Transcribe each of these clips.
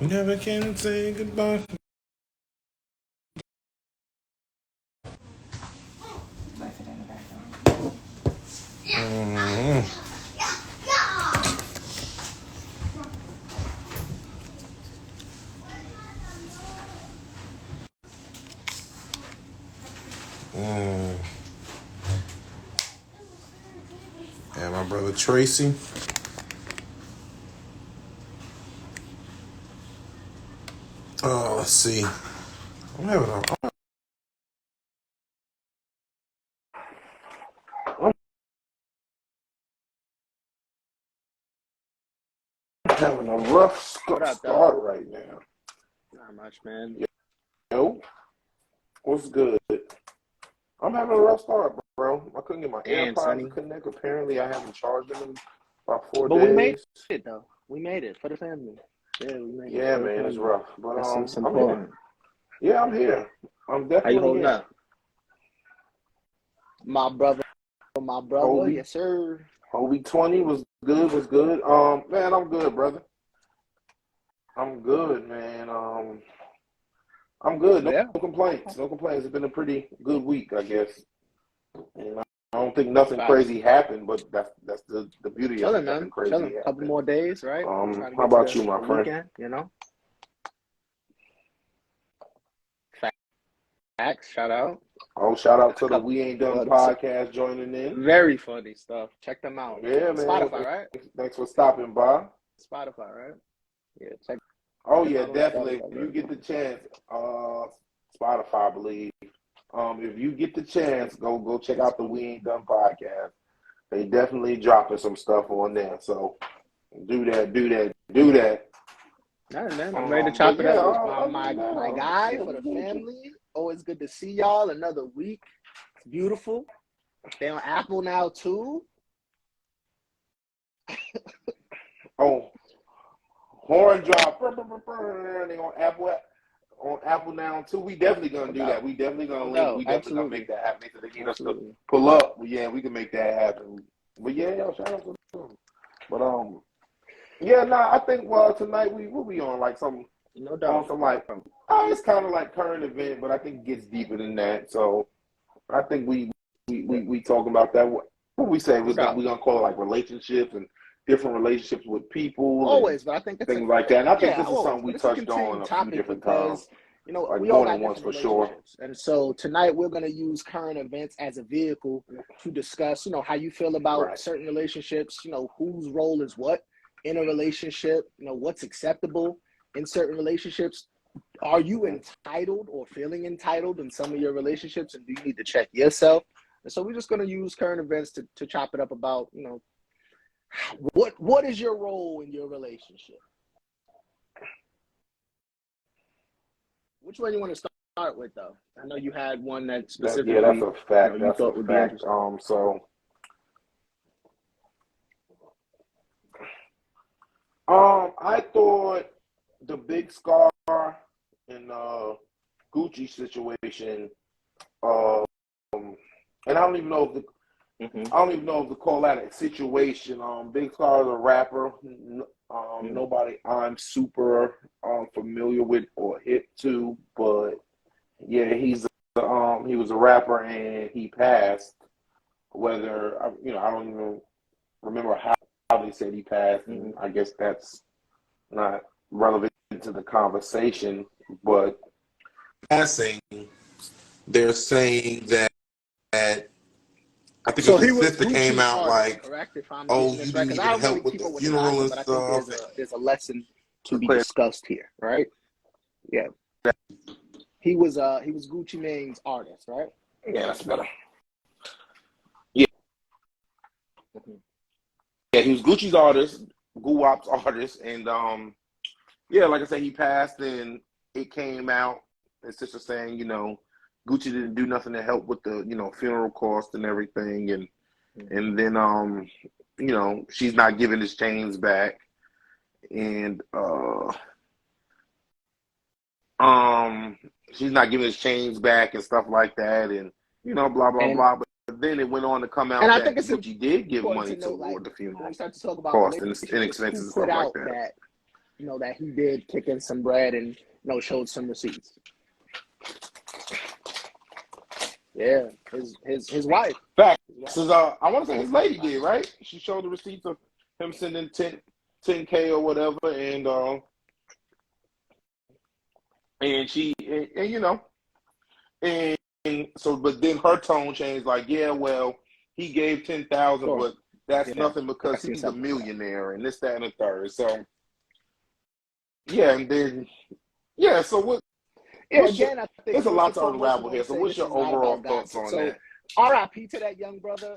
Never can say goodbye. Mm-hmm. Mm. And my brother Tracy. Let's see. I'm having a rough start right now. Not much, man. Yo, what's good? I'm having a rough start, bro. I couldn't get my AirPods to connect. Apparently, I haven't charged them in about 4 days. But we made it, though. We made it for the family. Yeah, we made it. Yeah, man, it's rough. But That's I'm here. Yeah, I'm here. I'm definitely How you holding here. up? My brother, Hobie, yes, sir. Hobie 20 was good. Man, I'm good, brother. I'm good, man. I'm good. No complaints. No complaints. It's been a pretty good week, I guess. And I don't think nothing crazy happened, but that's the beauty of it. Nothing crazy happened. A couple more days, right? How about you, my friend? Weekend, you know? Facts, shout out. Oh, shout out to the We Ain't Done podcast joining in. Very funny stuff. Check them out. Yeah, man. Spotify, right? Thanks for stopping by. Spotify, right? Yeah, check. Oh yeah, definitely. If you get the chance, Spotify, I believe. If you get the chance, go check out the We Ain't Done podcast. They definitely dropping some stuff on there. So do that. All right, man. I'm ready to chop it up. My guy for the family. Always good to see y'all. Another week. It's beautiful. They on Apple now too. Oh, horn drop. They on Apple now too. We definitely gonna do that. We definitely gonna link. We definitely gonna make that happen. They need us to pull up. Yeah, we can make that happen. But yeah, shout out to them. But I think tonight we'll be on like some it's kind of like current event, but I think it gets deeper than that. So I think we talk about that. What we say we're gonna call it like relationships and different relationships with people. Always, but I think things like that. And I think this is something we touched on a few different times. You know, like we all got once different for sure. And so tonight we're going to use current events as a vehicle to discuss, how you feel about certain relationships, whose role is what in a relationship, what's acceptable in certain relationships. Are you entitled or feeling entitled in some of your relationships, and do you need to check yourself? And so we're just going to use current events to chop it up about, what is your role in your relationship? Which one you want to start with, though? I know you had one that specifically. That's a fact. That's a fact. I thought the big scar in Gucci situation, and I don't even know if to call that a situation. Big Scar is a rapper. Nobody I'm super familiar with or hip to, but yeah, he was a rapper and he passed. Whether I don't even remember how they said he passed, and I guess that's not relevant to the conversation. But passing, they're saying that I think his sister came out like, "Oh, you didn't even help with the funeral and stuff." But I think there's a lesson to be discussed here, right? Yeah. He was Gucci Mane's artist, right? Yeah, that's better. Yeah. Yeah, he was Gucci's artist, Guwap's artist, and like I said, he passed, and it came out. His sister saying, Gucci didn't do nothing to help with the, funeral cost and everything, and then she's not giving his chains back, and she's not giving his chains back and stuff like that, and blah blah blah. But then it went on to come out that Gucci did give money toward the funeral we start to talk about cost and expenses and stuff like that. that he did kick in some bread and showed some receipts. Yeah, his wife. Fact. I want to say his lady did, right? She showed the receipts of him sending 10K or whatever, and so, but then her tone changed, like, yeah, well, he gave 10,000, but that's nothing because he's a millionaire and this, that, and the third. So, yeah, and then, yeah. So what? Yeah, again, I think there's a lot to unravel here. So, what's your overall thoughts on that? RIP to that young brother.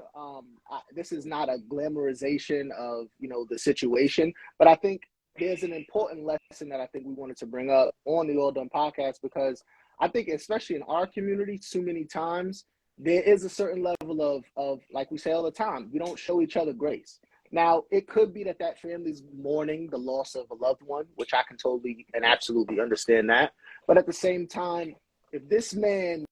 This is not a glamorization of the situation, but I think there's an important lesson that I think we wanted to bring up on the All Done podcast, because I think, especially in our community, too many times there is a certain level of like we say all the time, we don't show each other grace. Now, it could be that family's mourning the loss of a loved one, which I can totally and absolutely understand that. But at the same time, if this man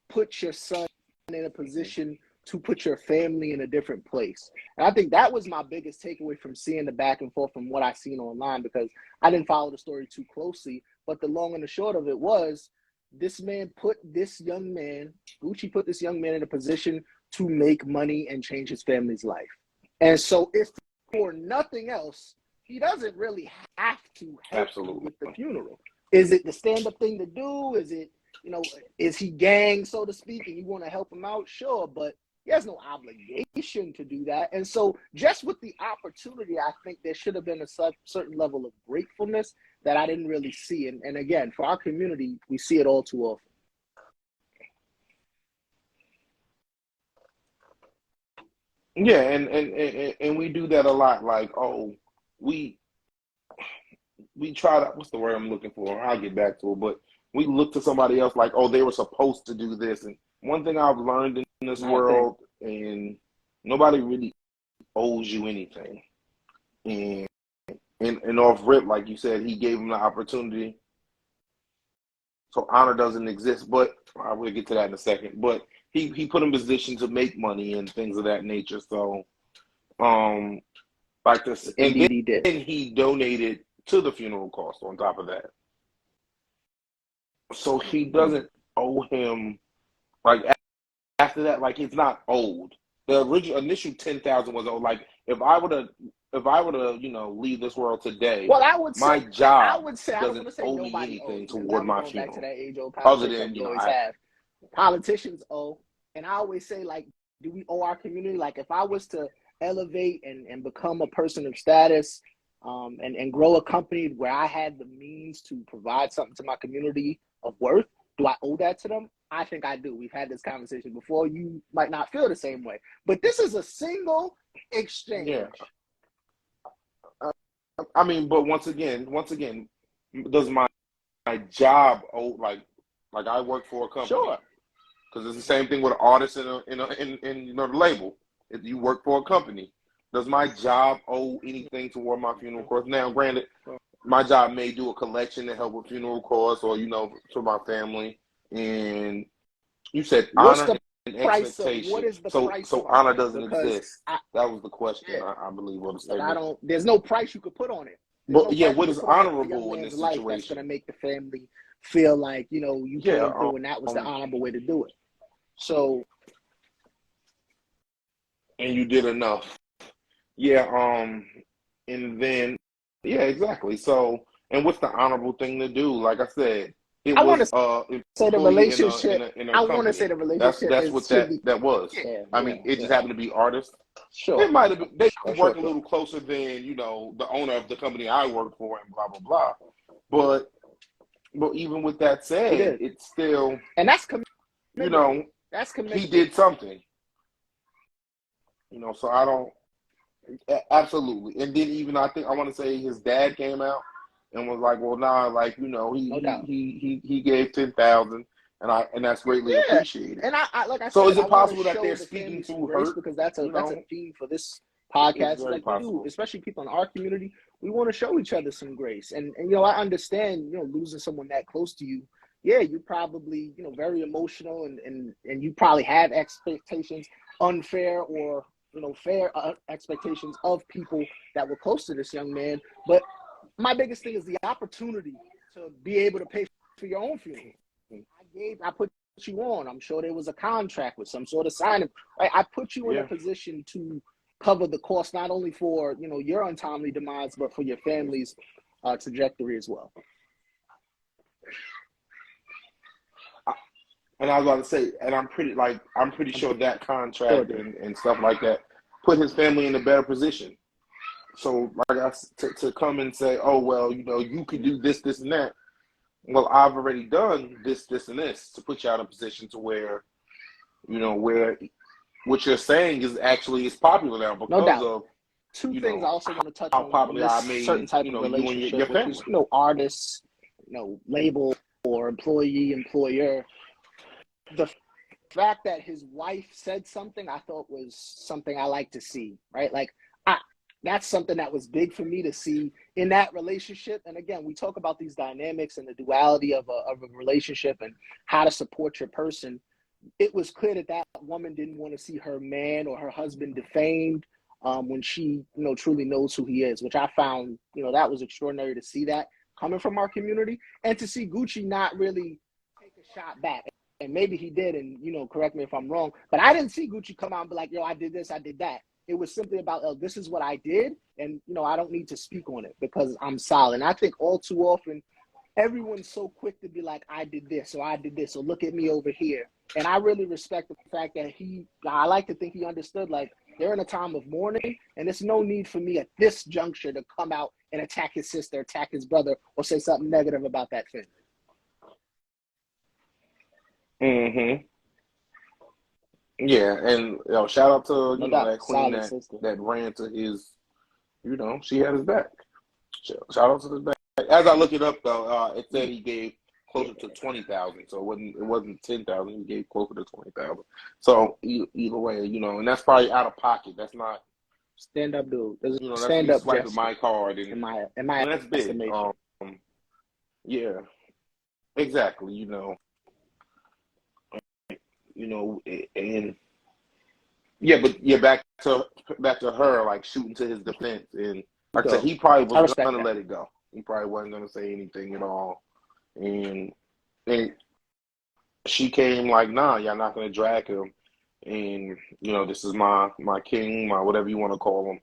puts your son in a position to put your family in a different place. And I think that was my biggest takeaway from seeing the back and forth from what I seen online, because I didn't follow the story too closely. But the long and the short of it was, Gucci put this young man in a position to make money and change his family's life. And so if for nothing else, he doesn't really have to help with the funeral. Is it the stand-up thing to do? Is it, is he gang, so to speak, and you want to help him out? Sure, but he has no obligation to do that. And so just with the opportunity, I think there should have been a certain level of gratefulness that I didn't really see. And again, for our community, we see it all too often. Yeah, and we do that a lot. Like, we try to, what's the word I'm looking for? I'll get back to it. But we look to somebody else like, they were supposed to do this. And one thing I've learned in this world, and nobody really owes you anything. And off rip, like you said, he gave him the opportunity. So honor doesn't exist, but I will get to that in a second. But he put him in position to make money and things of that nature. So, like this, and then he did. And he donated to the funeral cost on top of that. So he doesn't owe him, like, after that, like, it's not owed. The initial 10,000 was owed. Like, if I were to leave this world today, well, I would my say, job I doesn't owe me anything toward my funeral. Back to that age-old other than politicians owe, and I always say, like, do we owe our community? Like, if I was to elevate and become a person of status, and grow a company where I had the means to provide something to my community of worth, do I owe that to them? I think I do. We've had this conversation before. You might not feel the same way, but this is a single exchange. Yeah. I mean, but once again, does my job owe, like I work for a company? Sure. Because it's the same thing with an artist in the label. If you work for a company, does my job owe anything toward my funeral costs? Now, granted, my job may do a collection to help with funeral costs, or to my family. And you said honor and expectation. What is the price? So honor doesn't exist. That was the question, yeah. I believe, or the statement. There's no price you could put on it. But what is honorable in this situation? That's going to make the family feel like you came through, and that was the honorable way to do it. So, and you did enough. Yeah. And then, yeah, exactly. So, and what's the honorable thing to do? Like I said, I want to say the relationship. I want to say the relationship. That's what that was. Yeah, I mean, it just happened to be artists. Sure. It might have been. They work a little closer than the owner of the company I work for, and blah blah blah. But even with that said, it's still, and that's commitment. That's commitment. He did something. So I don't. Absolutely. And then even I want to say his dad came out and was like, well, nah, like, he gave 10,000 and that's greatly appreciated. And I like I so said, is it possible that they're speaking to her? Because that's a theme for this podcast. Like we do, especially people in our community, we want to show each other some grace. And I understand, losing someone that close to you. Yeah, you're probably, very emotional and you probably have expectations, unfair or fair expectations of people that were close to this young man. But my biggest thing is the opportunity to be able to pay for your own funeral. I put you on. I'm sure there was a contract with some sort of signing. Right? I put you in a position to cover the cost, not only for, you know, your untimely demise, but for your family's trajectory as well. And I was about to say, and I'm pretty sure that contract and stuff like that put his family in a better position. So, like to come and say, oh, well, you know, you can do this, this, and that. Well, I've already done this, this, and this to put you out of a position to where, you know, where what you're saying is popular now because of two things I also want to touch on popular I made, certain type you know, of relationship, you and your family. which is, you know, artists, you know, label or employee, employer. The fact that his wife said something I thought was something I like to see, right? Like, that's something that was big for me to see in that relationship. And again, we talk about these dynamics and the duality of a relationship and how to support your person. It was clear that that woman didn't want to see her man or her husband defamed when she, you know, truly knows who he is, which I found, you know, that was extraordinary to see that coming from our community, and to see Gucci not really take a shot back. And maybe he did, and, you know, correct me if I'm wrong, but I didn't see Gucci come out and be like, yo, I did this, I did that. It was simply about, oh, this is what I did, and, you know, I don't need to speak on it because I'm solid. And I think all too often, everyone's so quick to be like, I did this, or I did this, or look at me over here. And I really respect the fact that I like to think he understood, like, they're in a time of mourning, and there's no need for me at this juncture to come out and attack his sister, attack his brother, or say something negative about that family. Mm-hmm. Yeah, and, you know, shout out to, you know, that queen that ran to his, you know, she had his back. Shout out to his back. As I look it up, though, it said he gave closer to 20,000, so it wasn't 10,000. He gave closer to 20,000. So either way, you know, and that's probably out of pocket. That's not stand up, dude. There's you know, stand up. Swiping my card and in my that's big. estimation. Yeah, exactly. You know, and yeah, but yeah, back to her, like, shooting to his defense, and like I said, he probably was gonna let it go. He probably wasn't gonna say anything at all, and she came like, nah, y'all not gonna drag him, and, you know, this is my king, my whatever you want to call him.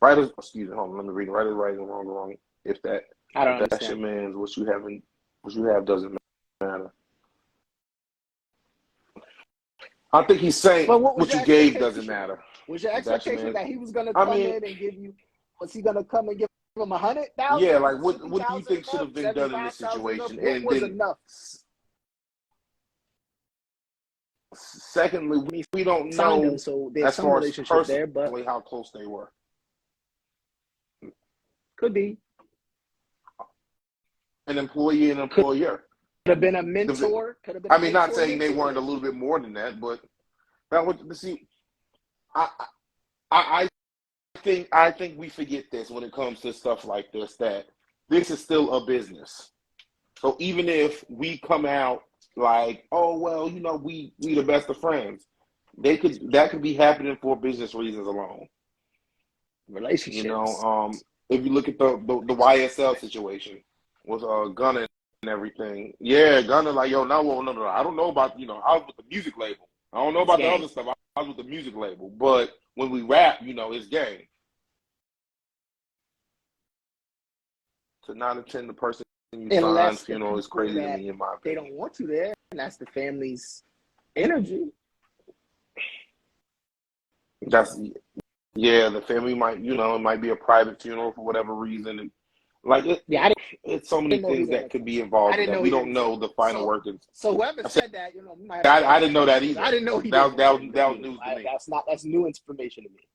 Right? Excuse me, hold on, let me read it. Right is right and wrong is wrong. If that's your man's, what you have doesn't matter. I think he's saying what you gave doesn't matter. Was your expectation that he was going to come in and give you? Was he going to come and give him 100,000? Yeah, like what do you think should have been done in this situation? And was enough? Secondly, we don't know so there's some relationship there, but how close they were. Could be an employee and employer. Could have been a mentor. Could have been. I mean, not saying they weren't a little bit more than that, but that would see. I think we forget this when it comes to stuff like this, that this is still a business. So even if we come out like, oh well, you know, we the best of friends, that could be happening for business reasons alone. Relationships. You know, if you look at the YSL situation with Gunna and everything, yeah, Gunna like, yo, no, I don't know about, you know, I was with the music label. I don't know about the other stuff. I was with the music label, but when we rap, you know, it's gang. To not attend the person you signed funeral is crazy to me, in my opinion. They don't want you there, and that's the family's energy. The family might, you know, it might be a private funeral for whatever reason, and like it's so many things that could be involved. We don't know the final workings. So whoever said that, you know, I didn't know that either. I didn't know that was news to me. That's new information to me.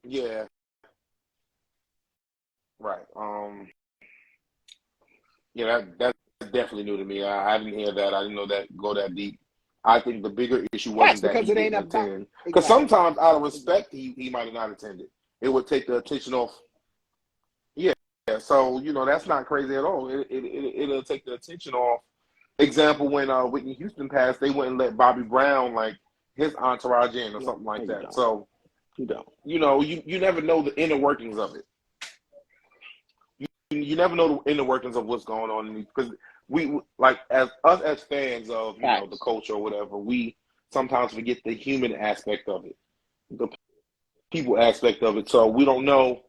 Yeah. Right. Yeah, that's definitely new to me. I didn't hear that. I didn't know that go that deep. I think the bigger issue wasn't that he didn't attend. Because sometimes, out of respect, he might have not attended. It would take the attention off. Yeah. So, you know, that's not crazy at all. It'll take the attention off. Example, when Whitney Houston passed, they wouldn't let Bobby Brown, like, his entourage in or something like that. So, you know, you never know the inner workings of it. you never know the inner workings of what's going on because we like as fans of the culture or whatever, we sometimes forget the human aspect of it, the people aspect of it. So we don't know.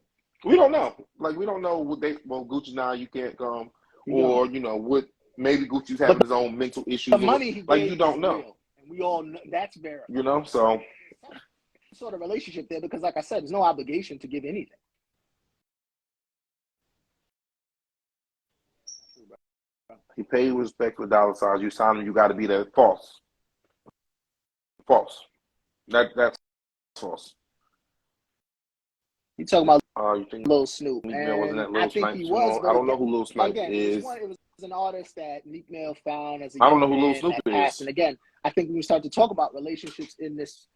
Like we don't know what Gucci now you can't come, or what maybe Gucci's having his own mental issues. The money he like you don't know, real, and we all know that's verified. So some sort of relationship there because, like I said, there's no obligation to give anything. He paid respect with dollar signs. You sign him, you got to be there. False. That's false. You talking about you think Lil Snoop? Meek Mill wasn't that Lil I think Snipe he too was. long? I don't know who Lil Snipe is. It was an artist that Meek Mill found as a I don't young know who Lil man Snoop that passed. is. And again, I think when we start to talk about relationships in this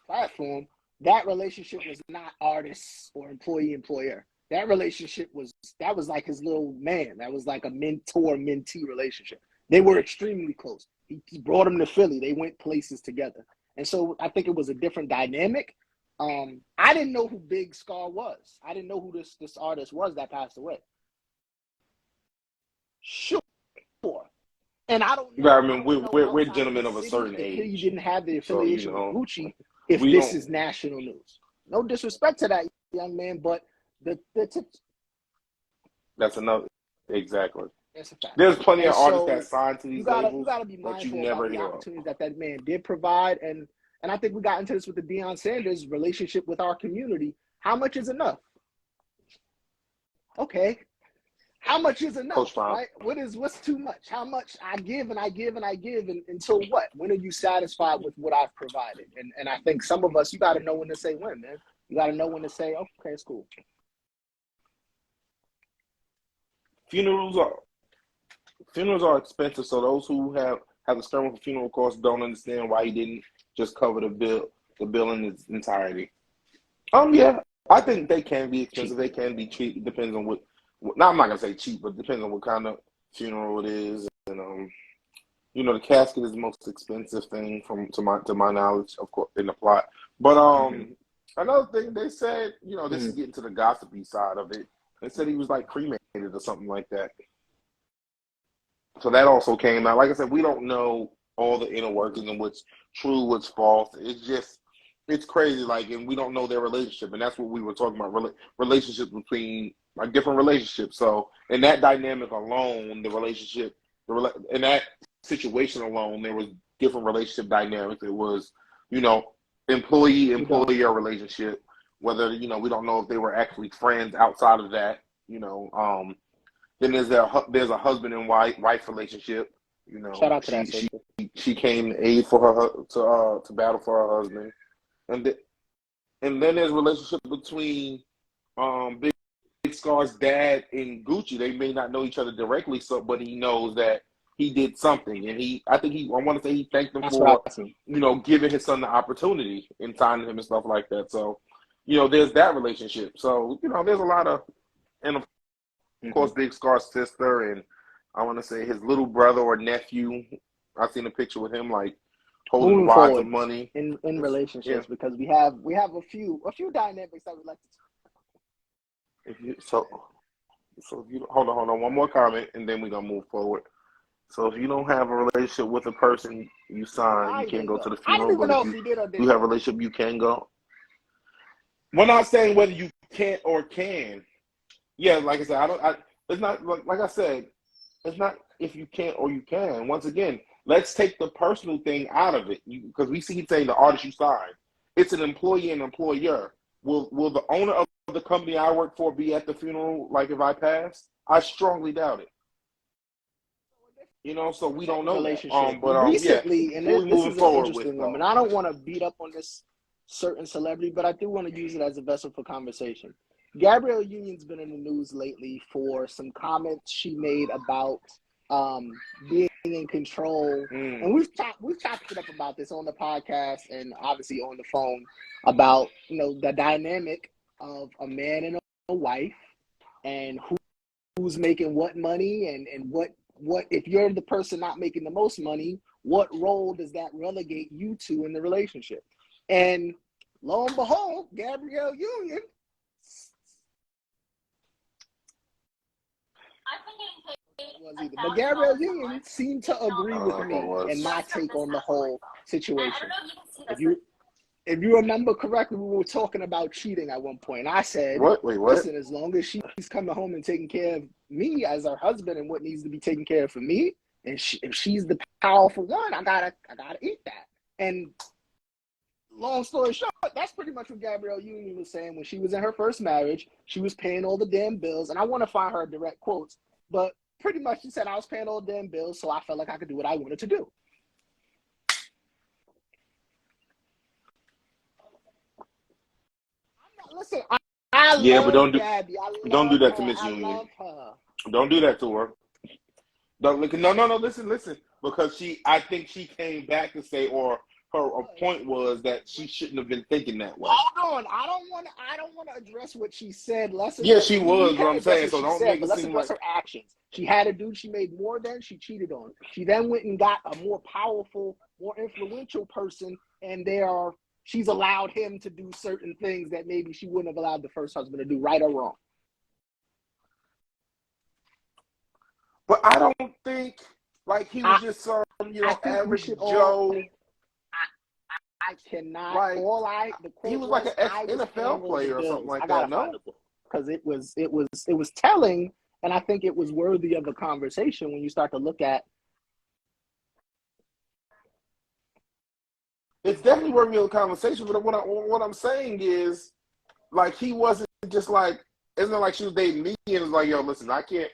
platform, that relationship was not artist or employee-employer. That relationship was like his little man. That was like a mentor-mentee relationship. They were extremely close. He brought him to Philly. They went places together. And so I think it was a different dynamic. I didn't know who Big Scar was. I didn't know who this artist was that passed away. Sure. And I don't know. Yeah, I mean, we're gentlemen of a certain age. You didn't have the affiliation with Gucci if this is national news. No disrespect to that young man, but that's another exactly. That's a fact. There's plenty of artists that signed to these labels. You gotta be mindful about the opportunities that man did provide, and I think we got into this with the Deion Sanders relationship with our community. How much is enough? Okay. How much is enough, right? What's too much? How much I give and I give and I give until what? When are you satisfied with what I've provided? And I think some of us, you got to know when to say when, man. You got to know when to say, okay, it's cool. Funerals are expensive, so those who have the stern for funeral costs don't understand why he didn't just cover the bill in its entirety. Yeah, I think they can be expensive. They can be cheap. It depends on what. Now I'm not gonna say cheap, but it depends on what kind of funeral it is. And the casket is the most expensive thing to my knowledge, of course, in the plot. But another thing they said, this is getting to the gossipy side of it. They said he was like cremated or something like that. So that also came out. Like I said, we don't know all the inner workings and what's true, what's false. It's crazy, and we don't know their relationship, and that's what we were talking about, relationships between different relationships. So in that dynamic alone, in that situation alone, there was different relationship dynamics. It was, employee-employer relationship, whether, we don't know if they were actually friends outside of that, Then there's a husband and wife relationship. Shout out to that. She came to aid for her to battle for her husband, and then there's a relationship between Big Scar's dad and Gucci. They may not know each other directly, but he knows that he did something, and I want to say he thanked him for giving his son the opportunity and signing him and stuff like that. So there's that relationship. So there's a lot of, and of course, Big Scar's sister, and I want to say his little brother or nephew. I've seen a picture with him holding wads of money in relationships, because we have a few dynamics that we like to talk about. So if you hold on, one more comment, and then we're gonna move forward. So if you don't have a relationship with a person you sign, you can't go to the funeral. I don't even know if he did or didn't. You have a relationship, you can go. We're not saying whether you can't or can. Yeah, like I said, it's not like I said. It's not if you can't or you can. Once again, let's take the personal thing out of it, because we see saying the artist you sign. It's an employee and employer. Will the owner of the company I work for be at the funeral? If I pass, I strongly doubt it. So we don't know that. But recently, and this is an interesting one. And I don't want to beat up on this certain celebrity, but I do want to use it as a vessel for conversation. Gabrielle Union's been in the news lately for some comments she made about being in control. And we've chopped it up about this on the podcast and obviously on the phone about the dynamic of a man and a wife, and who's making what money, and what if you're the person not making the most money, what role does that relegate you to in the relationship? And lo and behold, Gabrielle Union Was either. But Gabrielle Union seemed to agree with me and my take on the whole situation. If you remember correctly, we were talking about cheating at one point. I said, What? Wait, what? Listen, as long as she's coming home and taking care of me as her husband and what needs to be taken care of for me, and if she's the powerful one, I gotta eat that. And long story short, that's pretty much what Gabrielle Union was saying when she was in her first marriage. She was paying all the damn bills, and I want to find her direct quotes, but pretty much she said, I was paying all the damn bills, so I felt like I could do what I wanted to do. Listen, I love but don't do Gabby. don't do that to her. Miss I Union. love her. Don't do that to her. Don't look. No. Listen. Because I think she came back to say, or her point was that she shouldn't have been thinking that way. Hold on. I don't want to address what she said. She was. What I'm saying. So don't make it let's seem address like her actions. She had a dude she made more than, she cheated on. She then went and got a more powerful, more influential person, and she's allowed him to do certain things that maybe she wouldn't have allowed the first husband to do, right or wrong. But I don't think like he was just some, average Joe. I cannot. He was like an ex-NFL player or something like that. No, because it was telling, and I think it was worthy of a conversation when you start to look at. It's definitely worthy of a conversation. But what I'm saying is, like, he wasn't just like, it's not like she was dating me and was like, yo, listen, I can't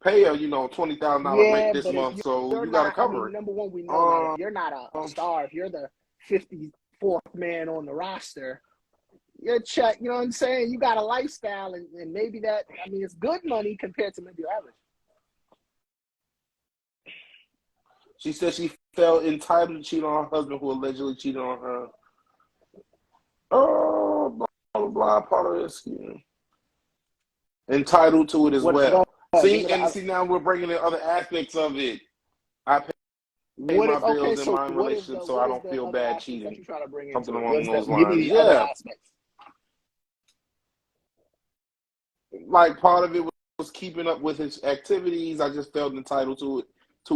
pay her, $20,000 rent this month, so you got to cover it. Number one, we know that if you're not a star, if you're the 54th man on the roster, your check, you know what I'm saying? You got a lifestyle, and maybe that, it's good money compared to maybe your average. She said she felt entitled to cheat on her husband who allegedly cheated on her. Oh, blah, blah, blah, part of this. Entitled to it as well. See, now we're bringing in other aspects of it. I pay my bills in my relationship, so I don't feel bad cheating. Something along those lines. Yeah. Like, part of it was keeping up with his activities. I just felt entitled to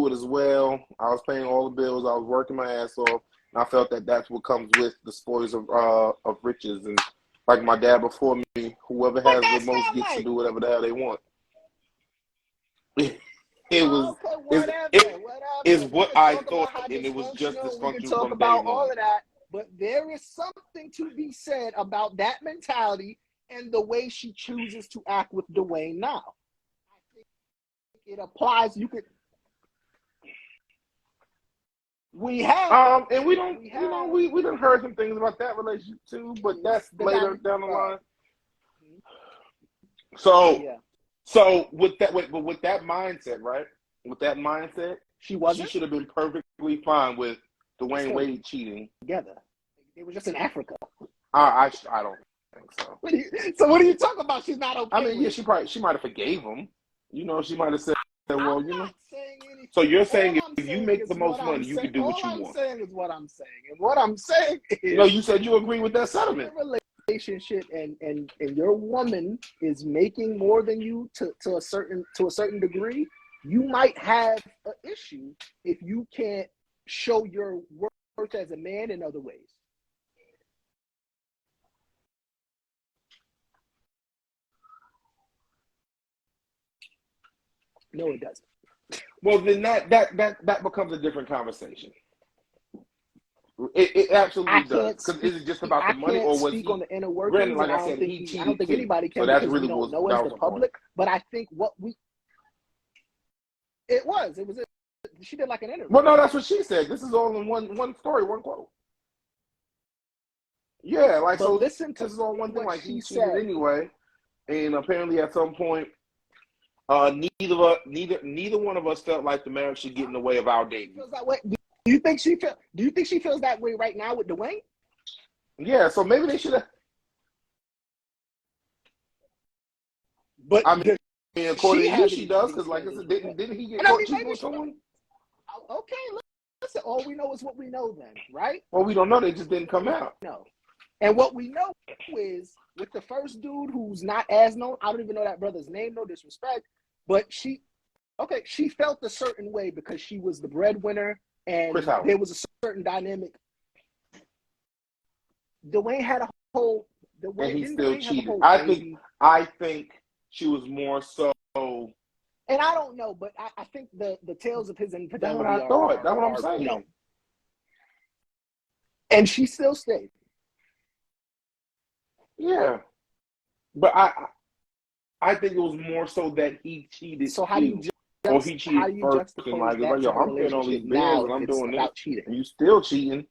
it as well. I was paying all the bills. I was working my ass off, and I felt that that's what comes with the spoils of riches. And like my dad before me, whoever has the most gets to do whatever the hell they want. It's what I thought, and it was just dysfunctional. We can talk about all of that, but there is something to be said about that mentality and the way she chooses to act with Dwayne now. I think it applies. You could. We have, and we don't, we done heard some things about that relationship too, but that's later down the line. So with that mindset, right? With that mindset, she should have been perfectly fine with Dwayne Wade cheating. Together, it was just in Africa. I don't think so. So what are you talking about? She's not okay. She might have forgave him. She might have said, well, So you're saying if you make the most money, you can do what you want. All I'm saying is what I'm saying, and what I'm saying is. No, you said you agree with that sentiment. Relationship and your woman is making more than you to a certain degree, you might have an issue if you can't show your worth as a man in other ways. No, it doesn't. Well, then that becomes a different conversation. It absolutely does. Because is it just about the money, or was he? On the inner workings, like I said, he cheated. I don't think anybody can. So that's really what know as the public. But I think she did like an interview. Well, no, that's what she said. This is all in one story, one quote. Yeah, like, but so this is all one thing. Like, he cheated anyway, and apparently at some point, neither one of us felt like the marriage should get in the way of our dating. Do you think she feels that way right now with Dwayne? Yeah, so maybe they should have. But according to you, she does, because like I said, didn't he get caught cheating with someone? Okay, listen. All we know is what we know, then, right? Well, we don't know. They just didn't come out. No, and what we know is with the first dude who's not as known. I don't even know that brother's name. No disrespect, but Okay, she felt a certain way because she was the breadwinner, and Chris Howard. there was a certain dynamic. Dwayne had a whole. And he didn't still Dwayne have a cheated. whole I crazy? think she was more so. And I don't know, but I think the tales of his That's infidelity what I thought. That's what I'm are, saying. and she still stayed. Yeah, but I think it was more so that he cheated So how do you too, or he cheated first. And juxtapose like, that yo, to her I'm paying all relationship these bills now and if I'm it's doing this, about cheating? and you still cheating.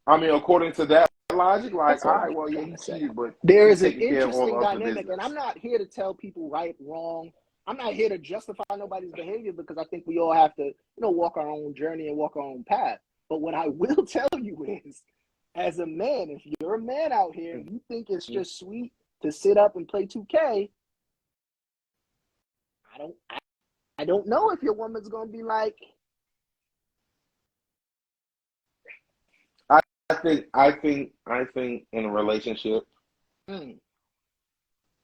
I mean, according to that logic, like, That's all all I'm right, well, yeah, trying he to say. cheated, but There he's is an taking care of all interesting the other dynamic, and business. I'm not here to tell people right, wrong. I'm not here to justify nobody's behavior because I think we all have to, walk our own journey and walk our own path. But what I will tell you is, as a man, if you're a man out here and you think it's just sweet to sit up and play 2K, I don't know if your woman's gonna be like. I think in a relationship,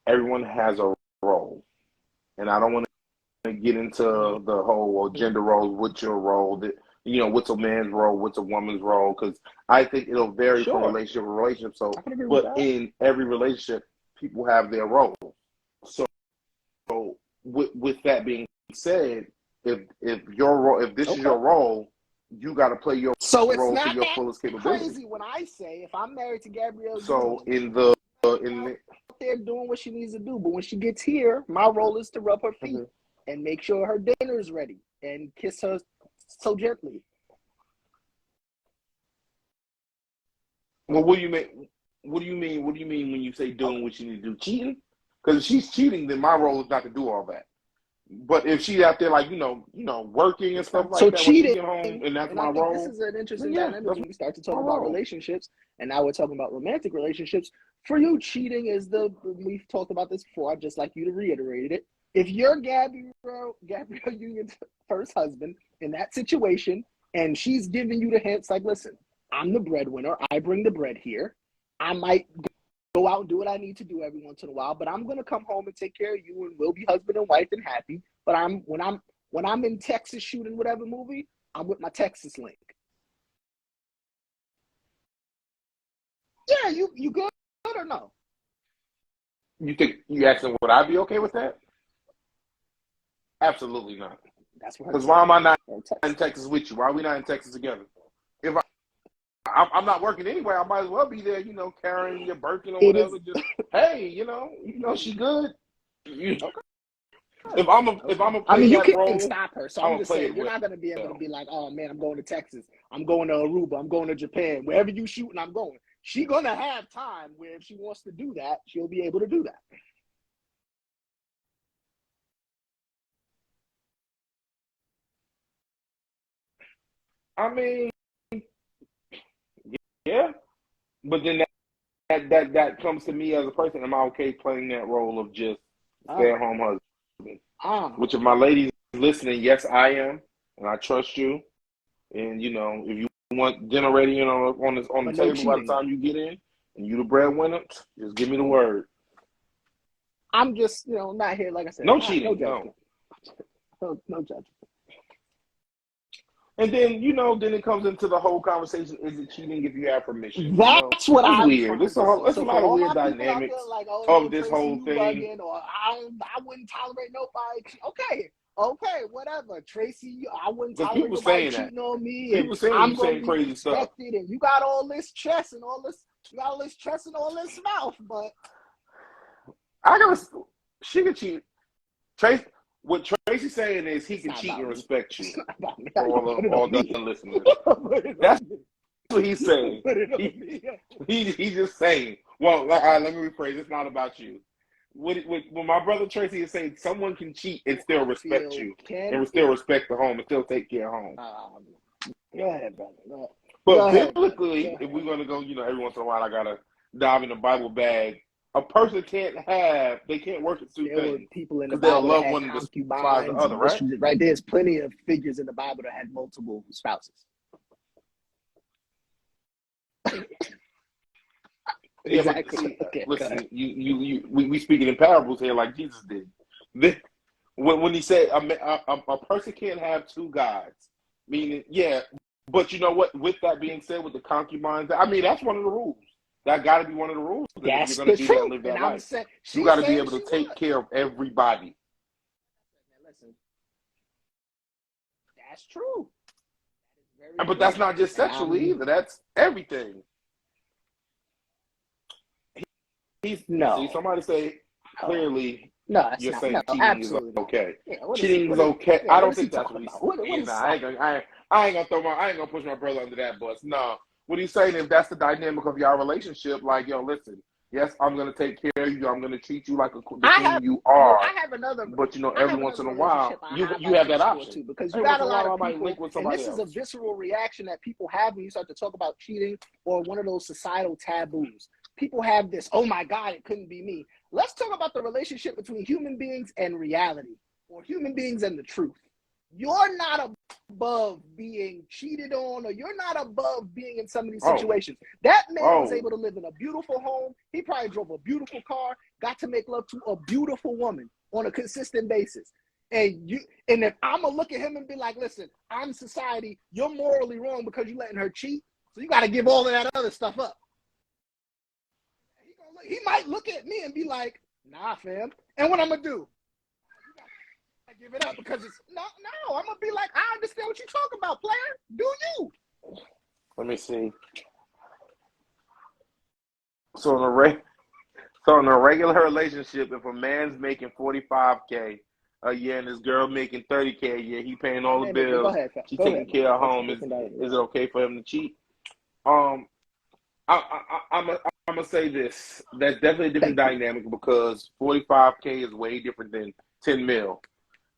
everyone has a role, and I don't want to get into the whole gender roles. What's your role? That what's a man's role? What's a woman's role? Because I think it'll vary from relationship to relationship. So, but in every relationship, people have their role. So with that being said, if your role, if this is your role, you got to play your role to your fullest capability. Crazy when I say if I'm married to Gabrielle. So they're doing what she needs to do, but when she gets here, my role is to rub her feet and make sure her dinner's ready and kiss her so gently. Well, what do you mean? What do you mean? What do you mean when you say doing what you need to do? Cheating? Because if she's cheating, then my role is not to do all that. But if she's out there, like working and stuff like that, cheating, when she get home, and that's my role. This is an interesting dynamic when we start to talk about relationships, and now we're talking about romantic relationships. For you, cheating is we've talked about this before. I'd just like you to reiterate it. If you're Gabrielle Union's first husband in that situation, and she's giving you the hints like, listen, I'm the breadwinner. I bring the bread here. I might go out and do what I need to do every once in a while, but I'm gonna come home and take care of you, and we'll be husband and wife and happy. But when I'm in Texas shooting whatever movie, I'm with my Texas link. Yeah, you good or no? You think you asking would I be okay with that? Absolutely not. That's because why am I not in Texas with you? Why are we not in Texas together? If I'm not working anyway, I might as well be there, carrying your Birkin or whatever. Just hey, she good. If I'm a play you that can't role, stop her. So I'm just saying, you're not gonna be able to be like, oh man, I'm going to Texas, I'm going to Aruba, I'm going to Japan, wherever you shooting, I'm going. She's gonna have time where if she wants to do that, she'll be able to do that. I mean, yeah, but then that comes to me as a person. Am I okay playing that role of just stay-at-home husband? Which if my ladies listening, yes, I am, and I trust you. And if you want dinner ready on the table by the time you get in, and you the breadwinner, just give me the word. I'm just not here, like I said. No cheating, no judgment. And then then it comes into the whole conversation: is it cheating if you have permission? That's what I'm weird. It's a lot of weird dynamics of this whole thing. Or I wouldn't tolerate nobody. Okay, whatever. Tracy, I wouldn't tolerate nobody cheating on me. People saying I'm saying crazy stuff. And you got all this chest and all this mouth, but she can cheat. What Tracy's saying is he can cheat and respect you. All the listeners. That's what he's saying. He's just saying. Well, let me rephrase. It's not about you. When my brother Tracy is saying someone can cheat and still respect you, and still respect the home, and still take care of home. Go ahead, brother. But biblically, if we're gonna go, every once in a while, I gotta dive in the Bible bag. A person can't work at two things. People in the Bible love that one had and despise the other, right? Right, there's plenty of figures in the Bible that had multiple spouses. Exactly. See, Okay, listen, we speaking in parables here like Jesus did. When he said a person can't have two gods, meaning, yeah, but you know what? With that being said, with the concubines, I mean, that's one of the rules. That got to be one of the rules. That if you're that's going the to do that and truth. live And that I'm life, saying, you she's got to be saying able she to take would. care of everybody. Listen, that's true. That is very But true. that's not just And sexually either. That's everything. See, no, somebody say no, clearly no, that's you're not. No, saying cheating is absolutely not. okay. Yeah, Cheating is okay. I what don't is he think that's what talking he's about? What saying. is I ain't gonna push my brother under that bus. No. What he's saying is that's the dynamic of your relationship. Like, yo, listen, yes, I'm gonna take care of you. I'm gonna treat you like the I queen have you are. I have another But you know, I every have once another in a relationship while, I you highlight to have that explore option. too, because you Every once got a in a lot while, of I might people, link with and somebody this is a else. visceral reaction that people have when you start to talk about cheating or one of those societal taboos. People have this, oh my God, it couldn't be me. Let's talk about the relationship between human beings and reality, or human beings and the truth. You're not above being cheated on, or you're not above being in some of these Oh, situations. That man was oh, able to live in a beautiful home. He probably drove a beautiful car, got to make love to a beautiful woman on a consistent basis. And if I'm gonna look at him and be like, listen, I'm society, you're morally wrong because you're letting her cheat. So you got to give all of that other stuff up. He might look at me and be like, nah, fam. And what I'm gonna do? I give it up because it's no. I'm gonna be like, I understand what you're talking about, player. Do you? let me see. So in a regular relationship, if a man's making $45K a year and this girl making $30K a year, he paying all the Go bills, ahead, she go taking ahead, man. care of That's a home. different Is it okay for him to cheat? Um, I'm gonna say this. That's definitely a different Thank you. dynamic because 45K is way different than 10 mil,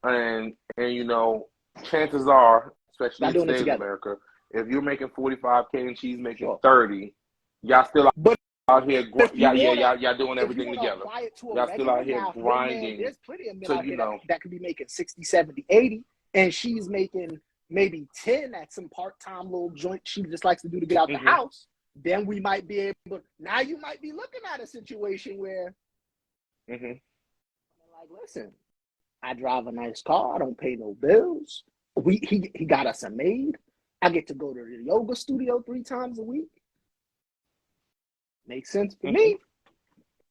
and you know, chances are, especially Not in doing it today's together. America, if you're making 45K and she's making Sure. 30, y'all still But out here, if you y'all doing if you everything want to together. apply it to a Y'all still regular, out here now if your man, grinding there's plenty of men to, out you here know. that could be making 60, 70, 80, and she's making maybe 10 at some part-time little joint she just likes to do to get out the Mm-hmm. house. Then we might be able. Now you might be looking at a situation where, Mm-hmm. like, listen, I drive a nice car. I don't pay no bills. He got us a maid. I get to go to the yoga studio 3 times a week. Makes sense for Mm-hmm. me.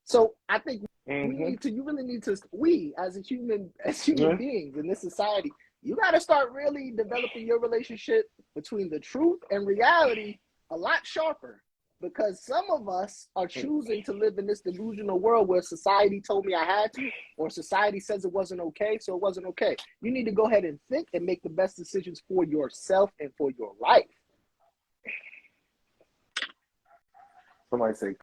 So I think Mm-hmm. you really need to, as human Yeah. beings in this society, you got to start really developing your relationship between the truth and reality a lot sharper, because some of us are choosing to live in this delusional world where society told me I had to, or society says it wasn't okay, so it wasn't okay. You need to go ahead and think and make the best decisions for yourself and for your life. Somebody say,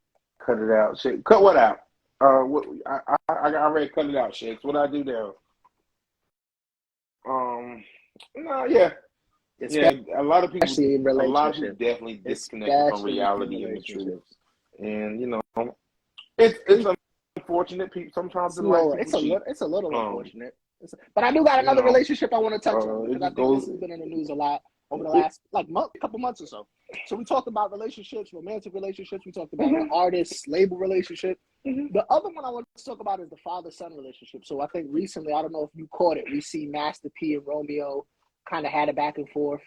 cut it out. Shake. Cut what out? What I already cut it out, Shakes. What I do there? No, yeah. Yeah, a lot of people Especially in relationships. definitely disconnected from Especially in reality and the truth. relationships. And you know, it's unfortunate. People sometimes in life people cheat. It's a little unfortunate. But I do got You another know, relationship I want to touch on, it because I just think this goes. has been in the news a lot over the last couple months or so. So we talked about relationships, romantic relationships. We talked about an artist label relationship. Mm-hmm. The other one I want to talk about is the father-son relationship. So I think recently, I don't know if you caught it, we see Master P and Romeo kind of had a back and forth.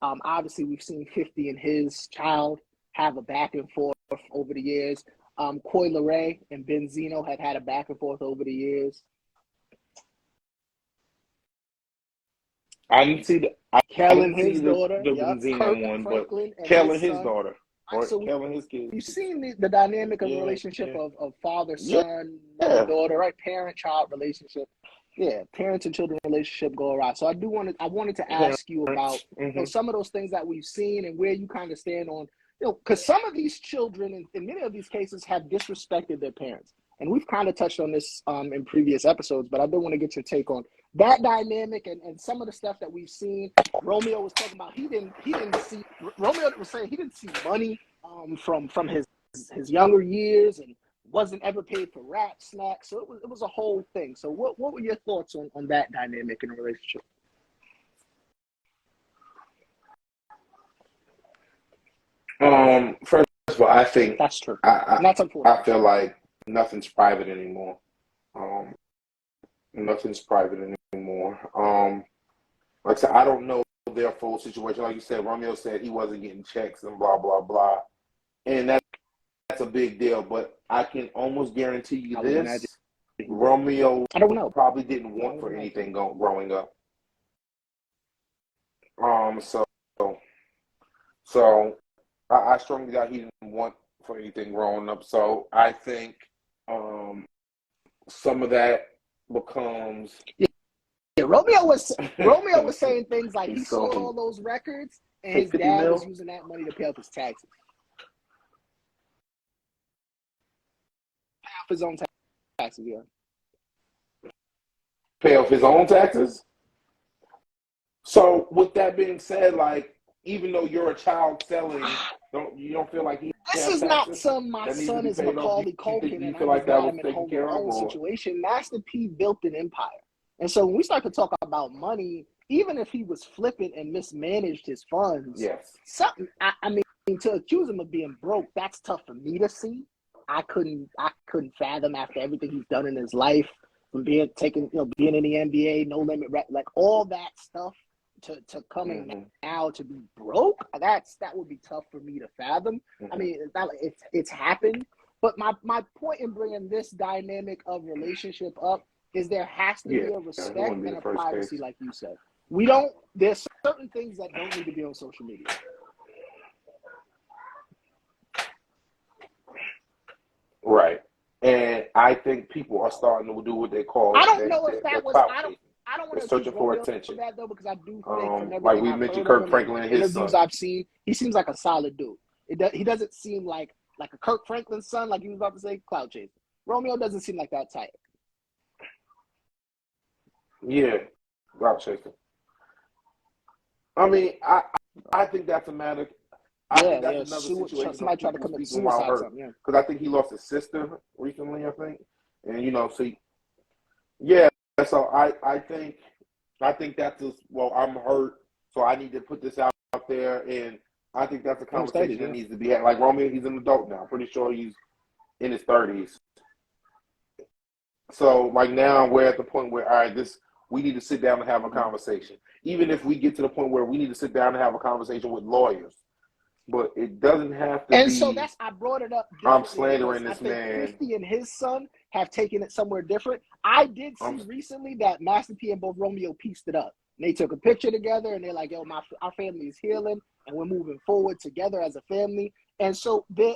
Obviously, we've seen 50 and his child have a back and forth over the years. Coi Leray and Benzino have had a back and forth over the years. I didn't see I Kellen, didn't see his daughter, the Kirk Benzino one, but Franklin and Kellen, his his son. daughter, or So Kellen, his kids. you've seen the dynamic of the Yeah, relationship yeah, of father, yeah. son, mother, daughter, right? Parent-child relationship. Yeah, parents and children relationship go awry. So I wanted to ask you about some of those things that we've seen and where you kind of stand on, because some of these children in many of these cases have disrespected their parents. And we've kind of touched on this in previous episodes, but I do want to get your take on that dynamic and some of the stuff that we've seen. Romeo was talking about Romeo was saying he didn't see money from his younger years, and wasn't ever paid for rat snacks. So it was a whole thing. So what were your thoughts on that dynamic in a relationship? First First of all, I think That's true. I And that's unfortunate. I feel like nothing's private anymore. Um, Nothing's private anymore. Like I said, I don't know their full situation. Like you said, Romeo said he wasn't getting checks and blah blah blah, and that's a big deal. But I can almost guarantee you this: Romeo I don't know. probably didn't want for anything growing up. So I strongly doubt he didn't want for anything growing up. So I think some of that becomes. Yeah, Romeo was saying things like he sold all those records and his dad was using that money to pay off his taxes. Pay off his own taxes, yeah. Pay off his own taxes? So with that being said, like, even though you're a child selling, you don't feel like he this is not some my son is Macaulay Culkin and I feel like that was taken care of situation. Master P built an empire. And so when we start to talk about money, even if he was flippant and mismanaged his funds, yes, I mean, to accuse him of being broke, that's tough for me to see. I couldn't fathom after everything he's done in his life, from being in the NBA, no limit, like all that stuff, to coming now to be broke. That would be tough for me to fathom. I mean, it's not like it's happened. But my point in bringing this dynamic of relationship up is there has to be a respect and a privacy, like you said. There's certain things that don't need to be on social media. Right. And I think people are starting to do what they call. I don't know if that was. I don't want to searching for attention. That though, because I do think from everything like we I've mentioned, heard Kirk Franklin and his interviews son. I've seen, he seems like a solid dude. He doesn't seem like a Kirk Franklin son, like you was about to say, cloud chaser. Romeo doesn't seem like that type. Yeah, cloud chaser. I mean, I think that's a matter. I think that's another situation. Somebody tried to commit suicide or something. Because I think he lost his sister recently. I think, and see, yeah. So I think that's just, well, I'm hurt, so I need to put this out there, and I think that's a conversation that needs to be had. Like Romeo, he's an adult now. I'm pretty sure he's in his 30s. So like now we're at the point where, all right, we need to sit down and have a conversation. Even if we get to the point where we need to sit down and have a conversation with lawyers. But it doesn't have to be. And so I brought it up. I'm slandering this man. 50 and his son have taken it somewhere different. I did see recently that Master P and both Romeo pieced it up. And they took a picture together and they're like, yo, our family is healing and we're moving forward together as a family. And so to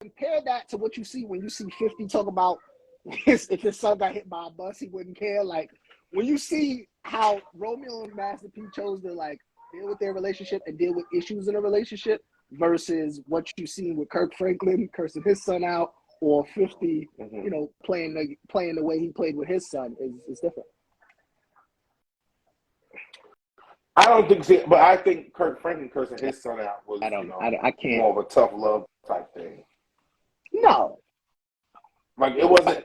compare that to what you see when you see 50 talk about if his son got hit by a bus, he wouldn't care. Like when you see how Romeo and Master P chose to deal with their relationship and deal with issues in a relationship versus what you've seen with Kirk Franklin cursing his son out or 50, playing the way he played with his son is different. I don't think so, but I think Kirk Franklin cursing his son out was I can't. More of a tough love type thing. No. Like it wasn't a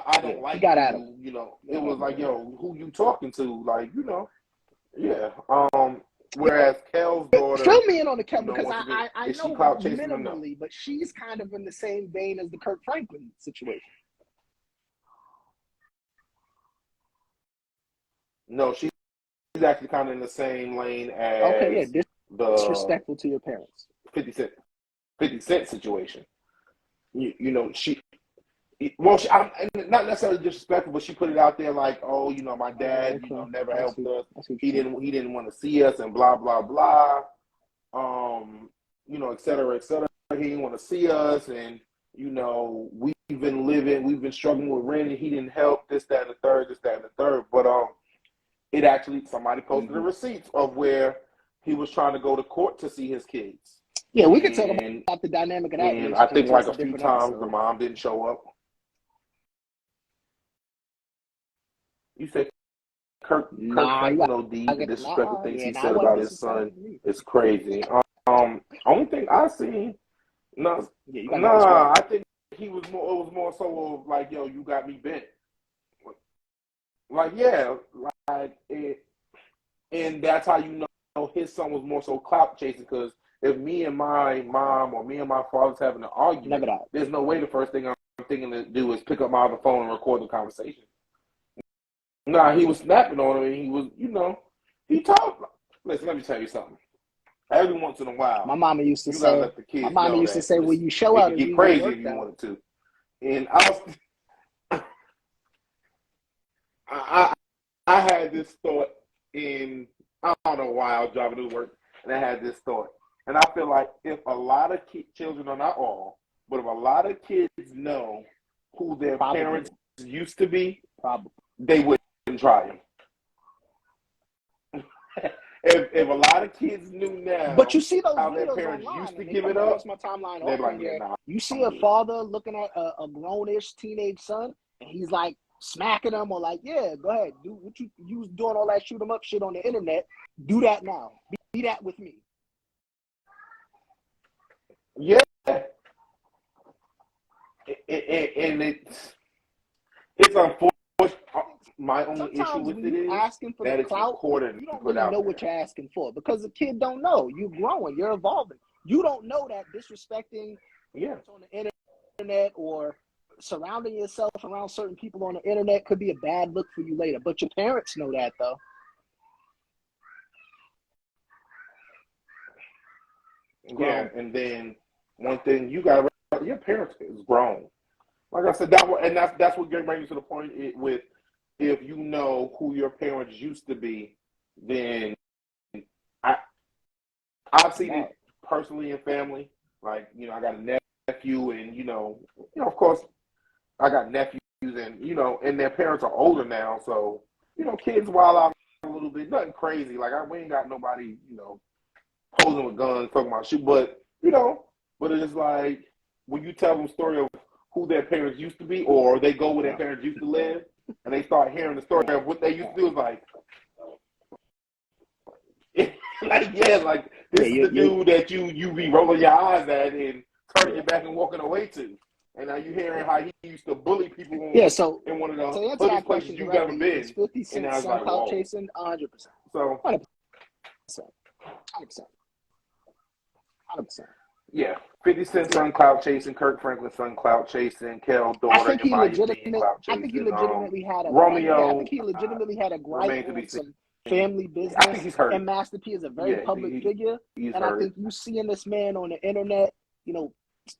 I don't like you, it was like, yo, who you talking to? Like, yeah. Whereas Kel's daughter, fill me in on the Kel, because I know minimally, but she's kind of in the same vein as the Kirk Franklin situation. No, she's actually kind of in the same lane as disrespectful to your parents. 50 Cent situation. Not necessarily disrespectful, but she put it out there like, oh, my dad, never helped us. He didn't want to see us, and blah blah blah. Et cetera, et cetera. He didn't want to see us, and we've been struggling with rent, and he didn't help. This, that, and the third. But it actually somebody posted the receipts of where he was trying to go to court to see his kids. Yeah, we could talk about the dynamic of that. And I think like a few times the mom didn't show up. You said Kirk Franklin OD, the disrespectful things he said about his son is crazy. Only thing I seen, I think it was more so of like, yo, you got me bent. Like, yeah, like it, and that's how his son was more so clout chasing because if me and my mom or me and my father's having an argument, Never that. there's no way the first thing I'm thinking to do is pick up my other phone and record the conversation. Nah, he was snapping on him, and he was, he talked. Listen, let me tell you something. Every once in a while, my mama used to you say, gotta let the kids know that. "Well, you show it out could and get you crazy work if you out." wanted to. And I had this thought I don't know why I was driving to work, and I had this thought. And I feel like if a lot of children, are not all, but if a lot of kids know who their parents used to be, they wouldn't try them. if a lot of kids knew now, but you see those how videos their parents online, used to and they give come it up, across my timeline they're often, like, where nah, you see a father looking at a grown-ish teenage son, and he's like smacking him, or like, "Yeah, go ahead, do what you was doing, all that shoot 'em up shit on the internet. Do that now. Be that with me." Yeah, and it's unfortunate. My only issue with it is asking for that the it's clout, recorded you and don't put really out know there. what you're asking for, because the kid don't know. You're growing, you're evolving. You don't know that disrespecting on the internet or surrounding yourself around certain people on the internet could be a bad look for you later. But your parents know that, though. Yeah, and then one thing you got, your parents is grown. Like I said, that's what brings me to the point with, if you know who your parents used to be, then I've seen it personally in family. Like, I got a nephew, and of course, I got nephews, and and their parents are older now, so kids wild out a little bit, nothing crazy. Like, we ain't got nobody, posing with guns, talking about shit, but it's like when you tell them a story of who their parents used to be, or they go where their parents used to live, and they start hearing the story of what they used to do, it's like, like this is the dude that you be rolling your eyes at and turning your back and walking away to, and now you hearing how he used to bully people So in one of the to answer hoodest that places question you've ever directly, been, is 50 and Cent I was like, clout whoa. chasing? 100%. So 100%. 100%. Yeah, 50 Cent son clout chasing, Kirk Franklin son clout chasing, Kel daughter, in my opinion, clout chasing. I think he legitimately had a Romeo. I think he legitimately had a gripe on some family business. I think he's hurt. And Master P is a very public figure, and hurt. I think you seeing this man on the internet,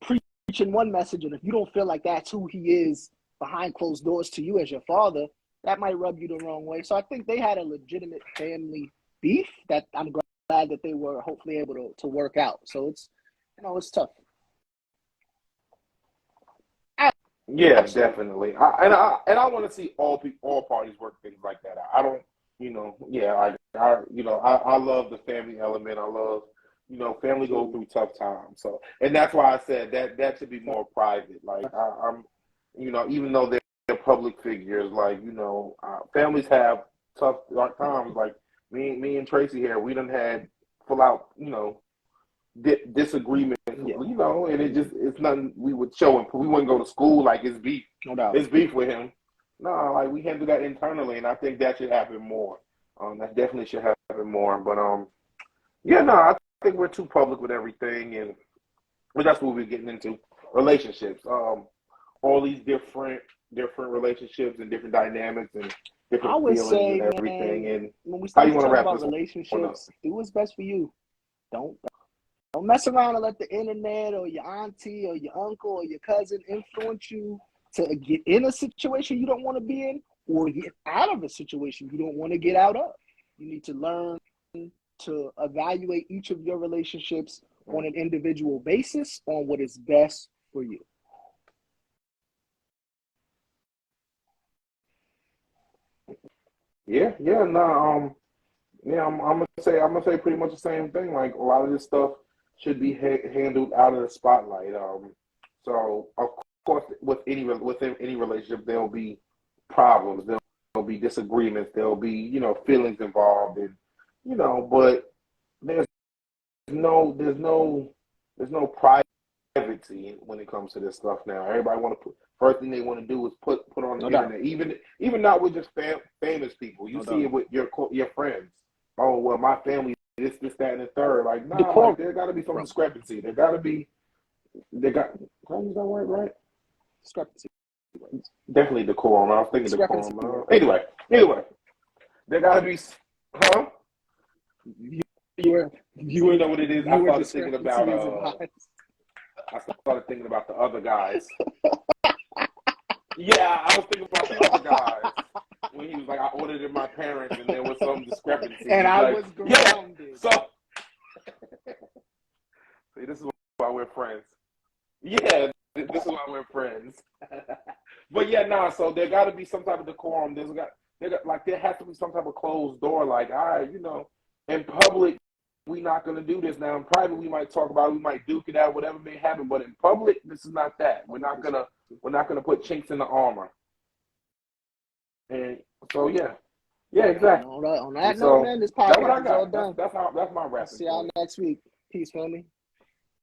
preaching one message, and if you don't feel like that's who he is behind closed doors to you as your father, that might rub you the wrong way. So I think they had a legitimate family beef that I'm glad that they were hopefully able to work out. So it's it's tough. Yeah, absolutely. Definitely. I want to see all parties work things like that. I don't, I love the family element. I love, family go through tough times. So, and that's why I said that should be more private. Like I'm, even though they're public figures, like families have tough dark times. Like me and Tracy here, we done had full out, disagreement, and it's nothing we would show him. We wouldn't go to school like it's beef. No doubt. It's beef with him. No, like we handle that internally, and I think that should happen more. That definitely should happen more. But I think we're too public with everything, but that's what we're getting into. Relationships. All these different relationships and different dynamics and different feelings and everything. Man, and when we start to talk about relationships, do what's best for you. Don't mess around and let the internet or your auntie or your uncle or your cousin influence you to get in a situation you don't want to be in, or get out of a situation you don't want to get out of. You need to learn to evaluate each of your relationships on an individual basis on what is best for you. I'm gonna say pretty much the same thing. Like, a lot of this stuff should be handled out of the spotlight. So of course, within any relationship, there'll be problems, there'll be disagreements, there'll be feelings involved, and but there's no privacy when it comes to this stuff now. Everybody first thing they want to do is put on the internet, even not with just famous people. You see it with your friends. Oh, well, my family this, that, and the third. Like, nah, Decorum. like there got to be some discrepancy. There got to be. Did I use that word right? Discrepancy. Definitely decorum. I was thinking decorum. Anyway, there got to be. Huh? You know what it is? I started thinking about. I started thinking about the other guys. Yeah, I was thinking about the other guys. When he was like, I ordered it my parents, and there was some discrepancy. And I was grounded. Yeah, so, see, this is why we're friends. Yeah, this is why we're friends. But yeah, so there got to be some type of decorum. There has to be some type of closed door. Like, all right, in public, we're not going to do this now. In private, we might talk about it, we might duke it out, whatever may happen. But in public, this is not that. We're not gonna put chinks in the armor. And so yeah, exactly. On that note, man, this podcast is all done. That's my wrap. See y'all next week. Peace, family.